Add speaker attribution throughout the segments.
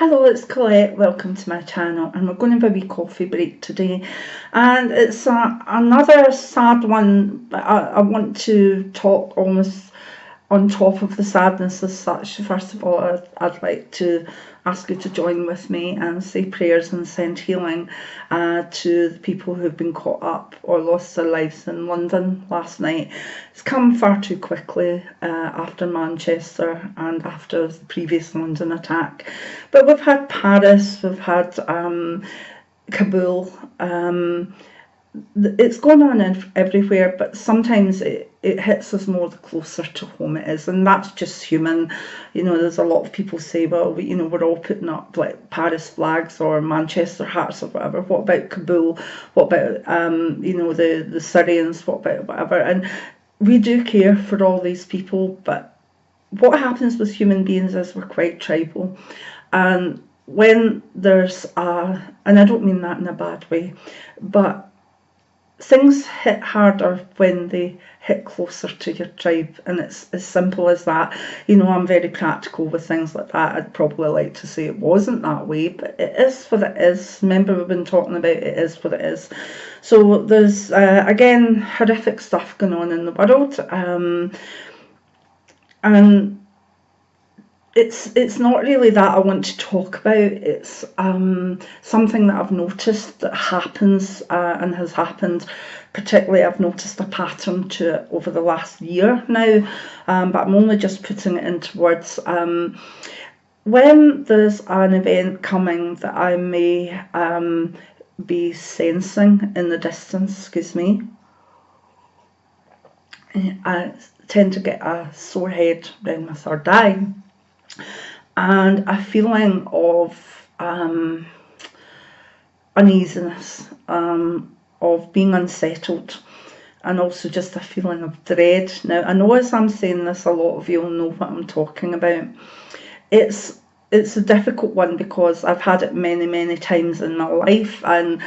Speaker 1: Hello, it's Colette. Welcome to my channel, and we're going to have a wee coffee break today, and it's another sad one, but I want to talk almost on top of the sadness as such. First of all, I'd like to ask you to join with me and say prayers and send healing to the people who've been caught up or lost their lives in London last night. It's come far too quickly after Manchester and after the previous London attack. But we've had Paris, we've had Kabul. It's going on everywhere, but sometimes it hits us more the closer to home it is, and that's just human. You know, there's a lot of people say, well, we're all putting up like Paris flags or Manchester hats or whatever. What about Kabul? What about the Syrians? What about whatever? And we do care for all these people, but what happens with human beings is we're quite tribal, and when there's and I don't mean that in a bad way, but things hit harder when they hit closer to your tribe, and it's as simple as that. You know, I'm very practical with things like that. I'd probably like to say it wasn't that way, but it is what it is. Remember, we've been talking about it is what it is. So there's again horrific stuff going on in the world, and it's not really that I want to talk about. It's something that I've noticed that happens and has happened. Particularly, I've noticed a pattern to it over the last year now, but I'm only just putting it into words. When there's an event coming that I may be sensing in the distance, I tend to get a sore head around my third eye, and a feeling of uneasiness, of being unsettled, and also just a feeling of dread. Now, I know as I'm saying this, a lot of you will know what I'm talking about. It's a difficult one because I've had it many times in my life, and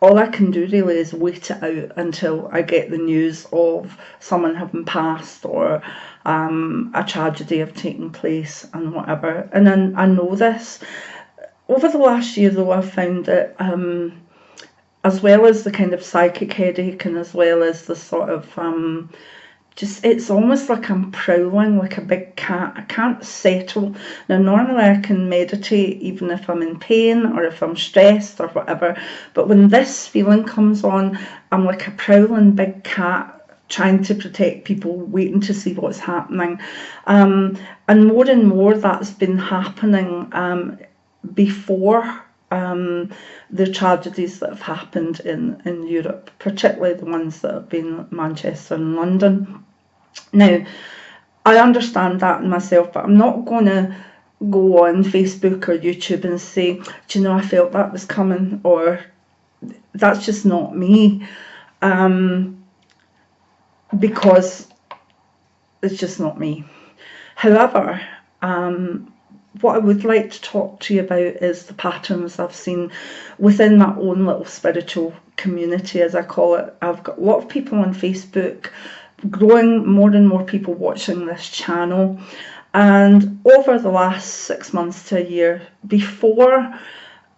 Speaker 1: all I can do really is wait it out until I get the news of someone having passed or a tragedy have taken place and whatever. And then I know this. Over the last year, though, I've found that as well as the kind of psychic headache, and as well as the sort of it's almost like I'm prowling like a big cat. I can't settle. Now, normally I can meditate even if I'm in pain or if I'm stressed or whatever, but when this feeling comes on, I'm like a prowling big cat trying to protect people, waiting to see what's happening. And more that's been happening before the tragedies that have happened in Europe, particularly the ones that have been Manchester and London. Now, I understand that in myself, but I'm not going to go on Facebook or YouTube and say, do you know, I felt that was coming, or that's just not me, because it's just not me. However, what I would like to talk to you about is the patterns I've seen within my own little spiritual community, as I call it. I've got a lot of people on Facebook, growing more and more people watching this channel, and over the last 6 months to a year, before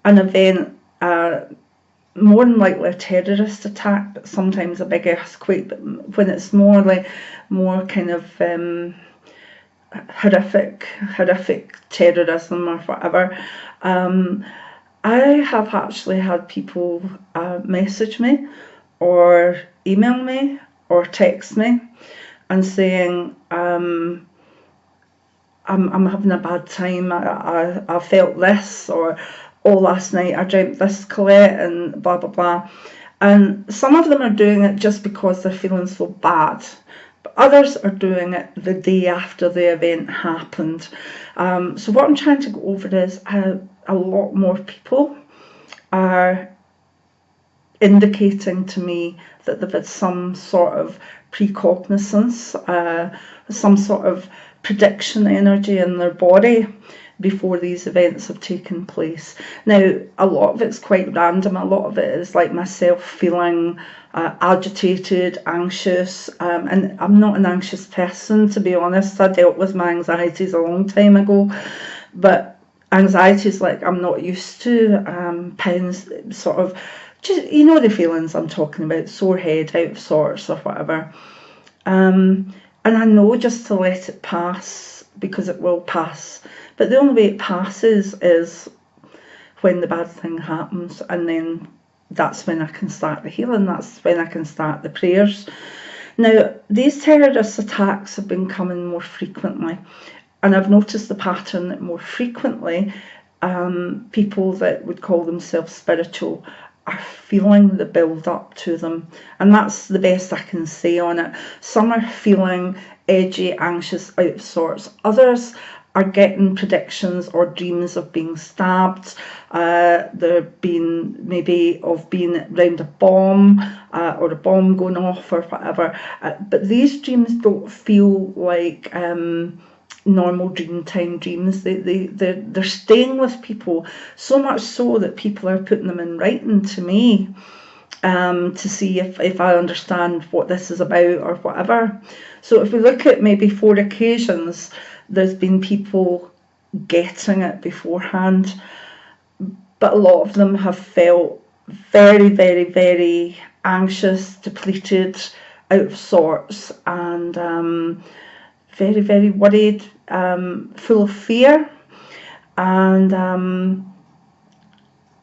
Speaker 1: an event, more than likely a terrorist attack, but sometimes a big earthquake, but when it's more kind of horrific terrorism or whatever, I have actually had people message me or email me or text me and saying, I'm having a bad time, I felt this, or oh, last night I dreamt this, Colette, and blah blah blah. And some of them are doing it just because they're feeling so bad, but others are doing it the day after the event happened. So what I'm trying to go over is how a lot more people are indicating to me that they've had some sort of precogniscence, some sort of prediction energy in their body before these events have taken place. Now, a lot of it's quite random. A lot of it is like myself feeling agitated, anxious, and I'm not an anxious person, to be honest. I dealt with my anxieties a long time ago, but anxieties like I'm not used to, pains, sort of, just, you know, the feelings I'm talking about, sore head, out of sorts or whatever. And I know just to let it pass, because it will pass. But the only way it passes is when the bad thing happens, and then that's when I can start the healing, that's when I can start the prayers. Now, these terrorist attacks have been coming more frequently, and I've noticed the pattern that more frequently people that would call themselves spiritual are feeling the build up to them, and that's the best I can say on it. Some are feeling edgy, anxious, out of sorts. Others are getting predictions or dreams of being stabbed. They're being maybe of being around a bomb or a bomb going off or whatever. But these dreams don't feel like normal dreamtime dreams. They're staying with people, so much so that people are putting them in writing to me to see if I understand what this is about or whatever. So if we look at maybe 4 occasions, there's been people getting it beforehand, but a lot of them have felt very, very, very anxious, depleted, out of sorts, and very, very worried, full of fear. And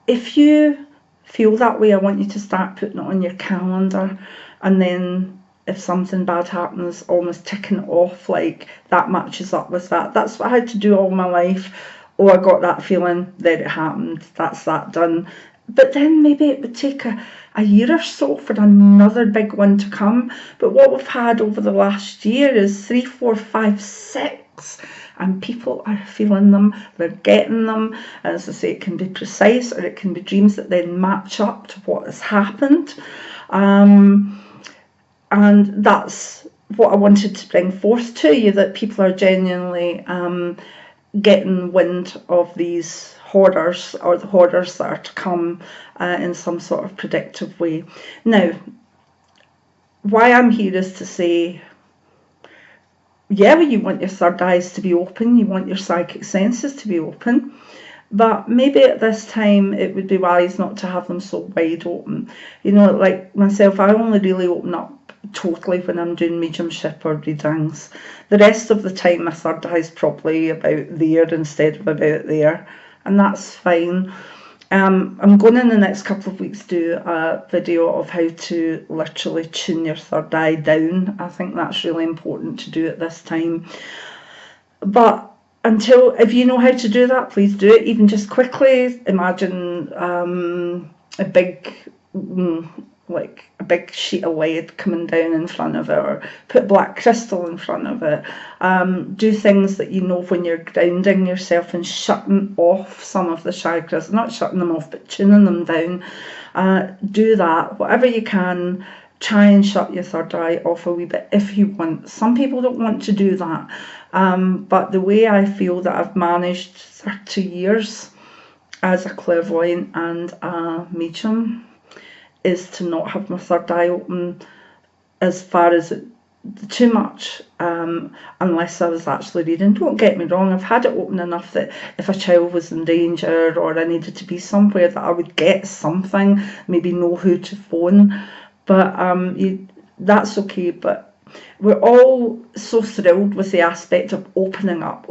Speaker 1: if you feel that way, I want you to start putting it on your calendar, and then if something bad happens, almost ticking it off, like that matches up with that. That's what I had to do all my life. Oh, I got that feeling, there it happened, that's that done. But then maybe it would take a year or so for another big one to come. But what we've had over the last year is 3, 4, 5, 6, and people are feeling them, they're getting them. As I say, it can be precise, or it can be dreams that then match up to what has happened. And that's what I wanted to bring forth to you, that people are genuinely getting wind of these hoarders, or the hoarders that are to come, in some sort of predictive way. Now, why I'm here is to say, yeah, well, you want your third eyes to be open, you want your psychic senses to be open, but maybe at this time it would be wise not to have them so wide open. You know, like myself, I only really open up totally when I'm doing mediumship or readings. The rest of the time my third eye's probably about there instead of about there, and that's fine. I'm going in the next couple of weeks to do a video of how to literally tune your third eye down. I think that's really important to do at this time. But if you know how to do that, please do it. Even just quickly imagine a big sheet of lead coming down in front of it, or put black crystal in front of it. Do things that you know when you're grounding yourself and shutting off some of the chakras, not shutting them off, but tuning them down. Do that, whatever you can. Try and shut your third eye off a wee bit if you want. Some people don't want to do that, but the way I feel that I've managed 30 years as a clairvoyant and a medium is to not have my third eye open as far as too much, unless I was actually reading. Don't get me wrong, I've had it open enough that if a child was in danger or I needed to be somewhere, that I would get something, maybe know who to phone. But that's okay. But we're all so thrilled with the aspect of opening up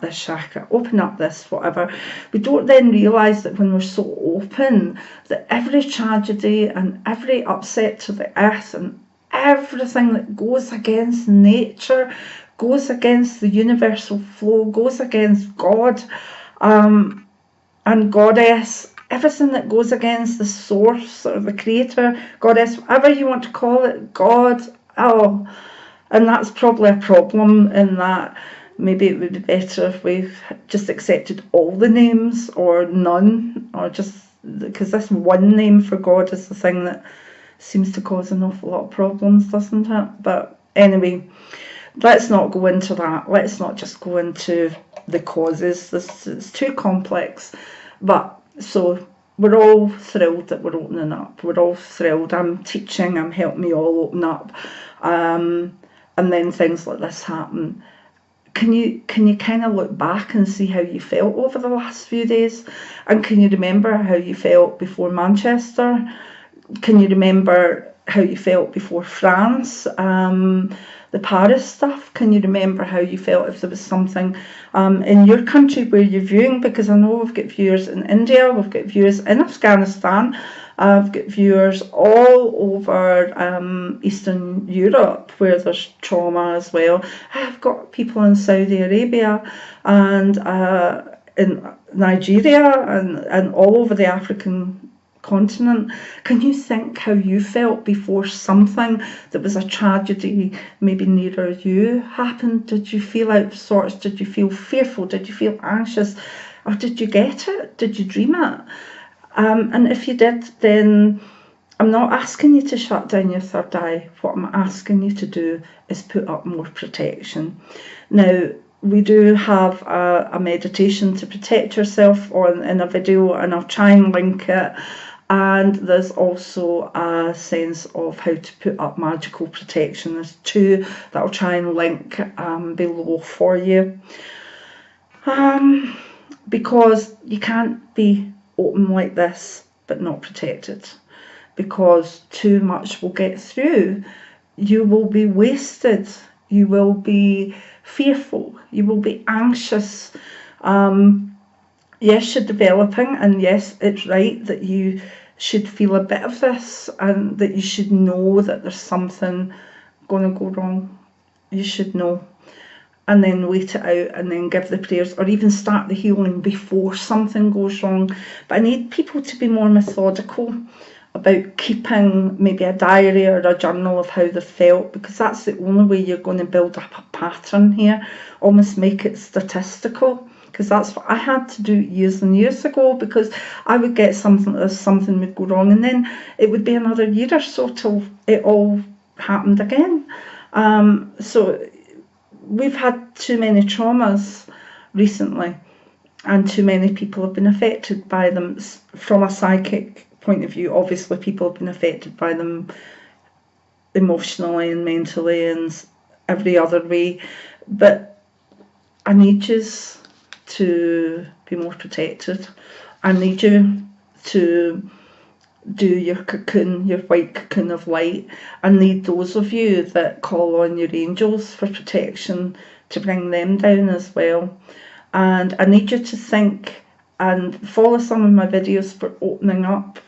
Speaker 1: this chakra, open up this whatever. We don't then realise that when we're so open, that every tragedy and every upset to the earth and everything that goes against nature, goes against the universal flow, goes against God and Goddess, everything that goes against the source or the creator, Goddess, whatever you want to call it, God, and that's probably a problem, in that maybe it would be better if we just accepted all the names or none, or just, because this one name for God is the thing that seems to cause an awful lot of problems, doesn't it? But anyway, let's not go into that. Let's not just go into the causes. It's too complex. But so we're all thrilled that we're opening up. We're all thrilled. I'm teaching, I'm helping you all open up. And then things like this happen. can you kind of look back and see how you felt over the last few days? And can you remember how you felt before Manchester? Can you remember how you felt before France? The Paris stuff? Can you remember how you felt if there was something in your country where you're viewing? Because I know we've got viewers in India, we've got viewers in Afghanistan, I've got viewers all over Eastern Europe where there's trauma as well. I've got people in Saudi Arabia and in Nigeria and all over the African continent. Can you think how you felt before something that was a tragedy maybe nearer you happened? Did you feel out of sorts? Did you feel fearful? Did you feel anxious? Or did you get it? Did you dream it? And if you did, then I'm not asking you to shut down your third eye. What I'm asking you to do is put up more protection. Now, we do have a meditation to protect yourself in a video, and I'll try and link it. And there's also a sense of how to put up magical protection. There's two that I'll try and link below for you. Because you can't be open like this but not protected, because too much will get through. You will be wasted, you will be fearful, you will be anxious. Yes, you're developing, and yes, it's right that you should feel a bit of this and that you should know that there's something going to go wrong. You should know, and then wait it out and then give the prayers, or even start the healing before something goes wrong. But I need people to be more methodical about keeping maybe a diary or a journal of how they felt, because that's the only way you're going to build up a pattern here, almost make it statistical. Because that's what I had to do years and years ago, because I would get something would go wrong, and then it would be another year or so till it all happened again. So we've had too many traumas recently, and too many people have been affected by them. From a psychic point of view, obviously people have been affected by them emotionally and mentally and every other way, but I need you to be more protected. I need you to do your cocoon, your white cocoon of light. I need those of you that call on your angels for protection to bring them down as well. And I need you to think and follow some of my videos for opening up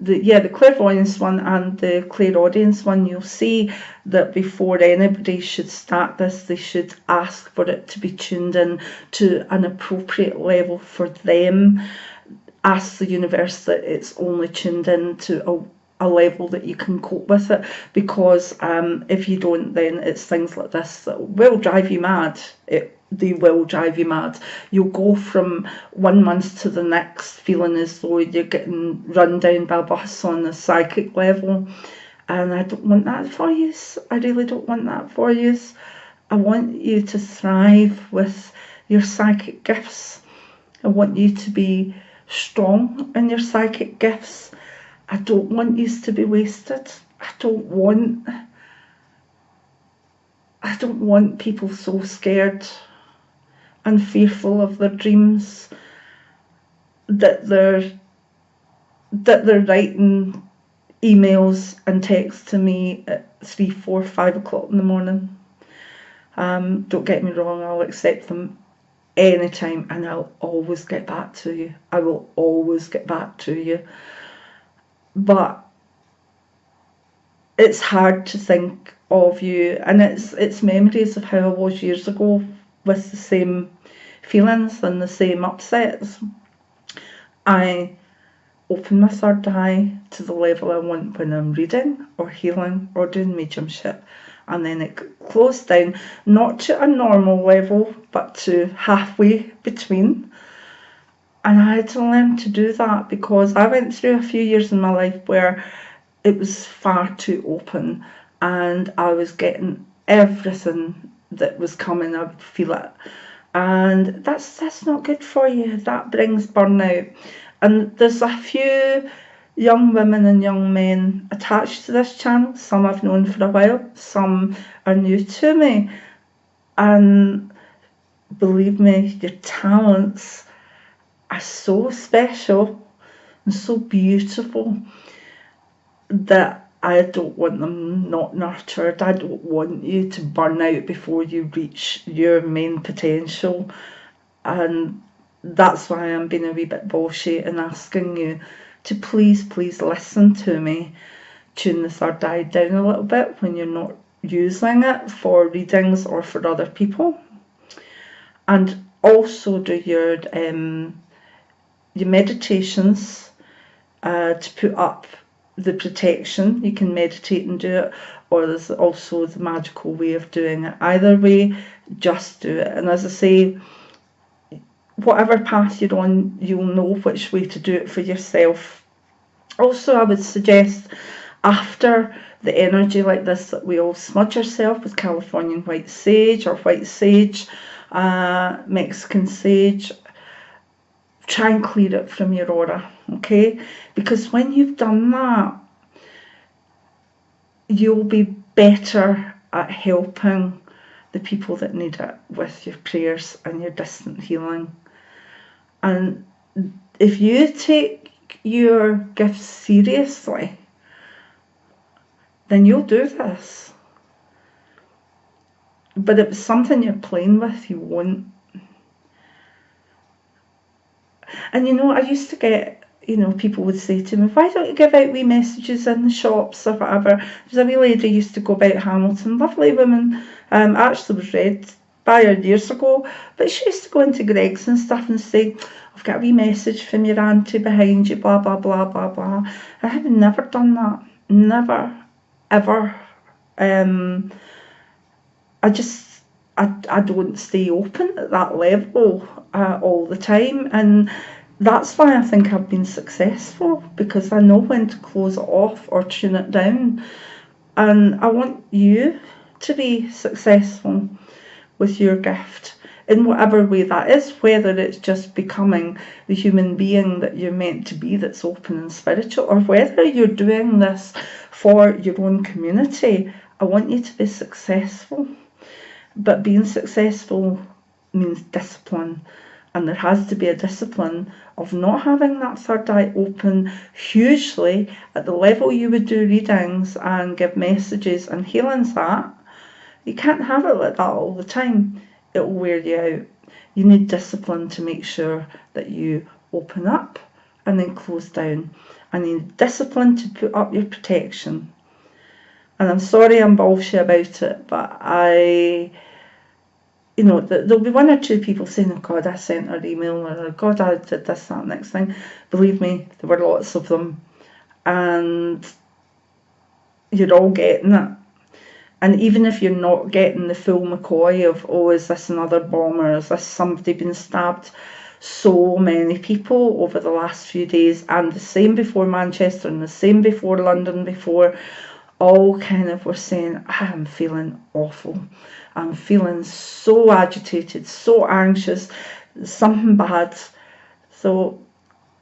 Speaker 1: the clairvoyance one and the clairaudience one. You'll see that before anybody should start this, they should ask for it to be tuned in to an appropriate level for them. Ask the universe that it's only tuned in to a level that you can cope with it, because if you don't, then it's things like this that will drive you mad. They will drive you mad. You'll go from 1 month to the next feeling as though you're getting run down by a bus on the psychic level, and I don't want that for you. I really don't want that for you. I want you to thrive with your psychic gifts. I want you to be strong in your psychic gifts. I don't want you to be wasted. I don't want people so scared and fearful of their dreams that they're writing emails and texts to me at 3, 4, 5 o'clock in the morning. Don't get me wrong, I'll accept them anytime and I'll always get back to you. I will always get back to you. But it's hard to think of you, and it's memories of how I was years ago with the same feelings and the same upsets. I open my third eye to the level I want when I'm reading or healing or doing mediumship, and then it closed down, not to a normal level but to halfway between. And I had to learn to do that, because I went through a few years in my life where it was far too open and I was getting everything that was coming. I would feel it, and that's not good for you. That brings burnout. And there's a few young women and young men attached to this channel. Some I've known for a while, some are new to me, and believe me, your talents are so special and so beautiful that I don't want them not nurtured. I don't want you to burn out before you reach your main potential, and that's why I'm being a wee bit bolshy and asking you to please listen to me. Tune the third eye down a little bit when you're not using it for readings or for other people, and also do your meditations to put up the protection. You can meditate and do it, or there's also the magical way of doing it. Either way, just do it. And as I say, whatever path you're on, you'll know which way to do it for yourself. Also, I would suggest after the energy like this that we all smudge ourselves with Californian white sage or white sage, Mexican sage. Try and clear it from your aura, okay? Because when you've done that, you'll be better at helping the people that need it with your prayers and your distant healing. And if you take your gifts seriously, then you'll do this. But if it's something you're playing with, you won't. And I used to get, people would say to me, why don't you give out wee messages in the shops or whatever? There's a wee lady who used to go about Hamilton, lovely woman, actually was read by her years ago, but she used to go into Greggs and stuff and say, I've got a wee message from your auntie behind you, blah, blah, blah, blah, blah. I have never done that. Never, ever. I don't stay open at that level all the time, and that's why I think I've been successful, because I know when to close it off or tune it down. And I want you to be successful with your gift in whatever way that is, whether it's just becoming the human being that you're meant to be, that's open and spiritual, or whether you're doing this for your own community. I want you to be successful. But being successful means discipline, and there has to be a discipline of not having that third eye open hugely at the level you would do readings and give messages and healings at. You can't have it like that all the time. It will wear you out. You need discipline to make sure that you open up and then close down. And you need discipline to put up your protection. And I'm sorry I'm bullshit about it, but there'll be one or two people saying, oh God, I sent her email, or oh God, I did this, that, next thing. Believe me, there were lots of them. And you're all getting it. And even if you're not getting the full McCoy of, oh, is this another bomb, or is this somebody been stabbed? So many people over the last few days, and the same before Manchester and the same before London before, all kind of were saying, I'm feeling awful. I'm feeling so agitated, so anxious, something bad. So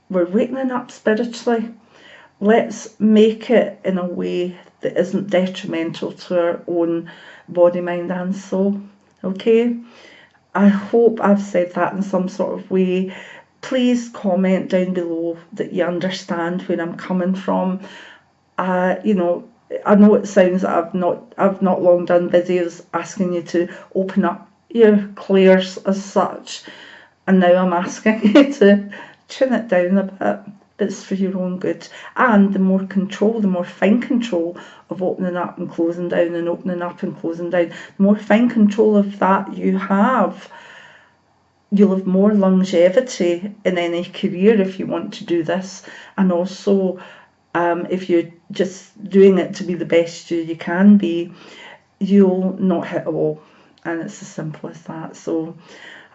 Speaker 1: we're waking up spiritually. Let's make it in a way that isn't detrimental to our own body, mind and soul. Okay? I hope I've said that in some sort of way. Please comment down below that you understand where I'm coming from. I know it sounds that I've not long done videos asking you to open up your clairs as such, and now I'm asking you to tune it down a bit. It's for your own good, and the more control, the more fine control of opening up and closing down and opening up and closing down, the more fine control of that you have, you'll have more longevity in any career if you want to do this. And also if you're just doing it to be the best you can be, you'll not hit a wall, and it's as simple as that. So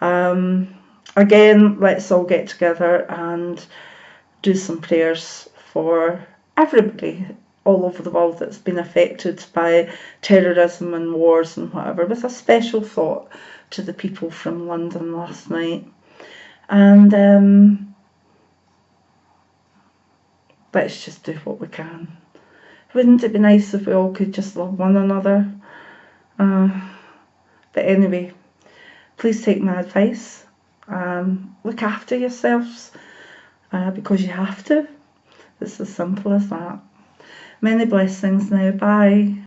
Speaker 1: again, let's all get together and do some prayers for everybody all over the world that's been affected by terrorism and wars and whatever, with a special thought to the people from London last night. And let's just do what we can. Wouldn't it be nice if we all could just love one another? But anyway, please take my advice. Look after yourselves, because you have to. It's as simple as that. Many blessings now. Bye.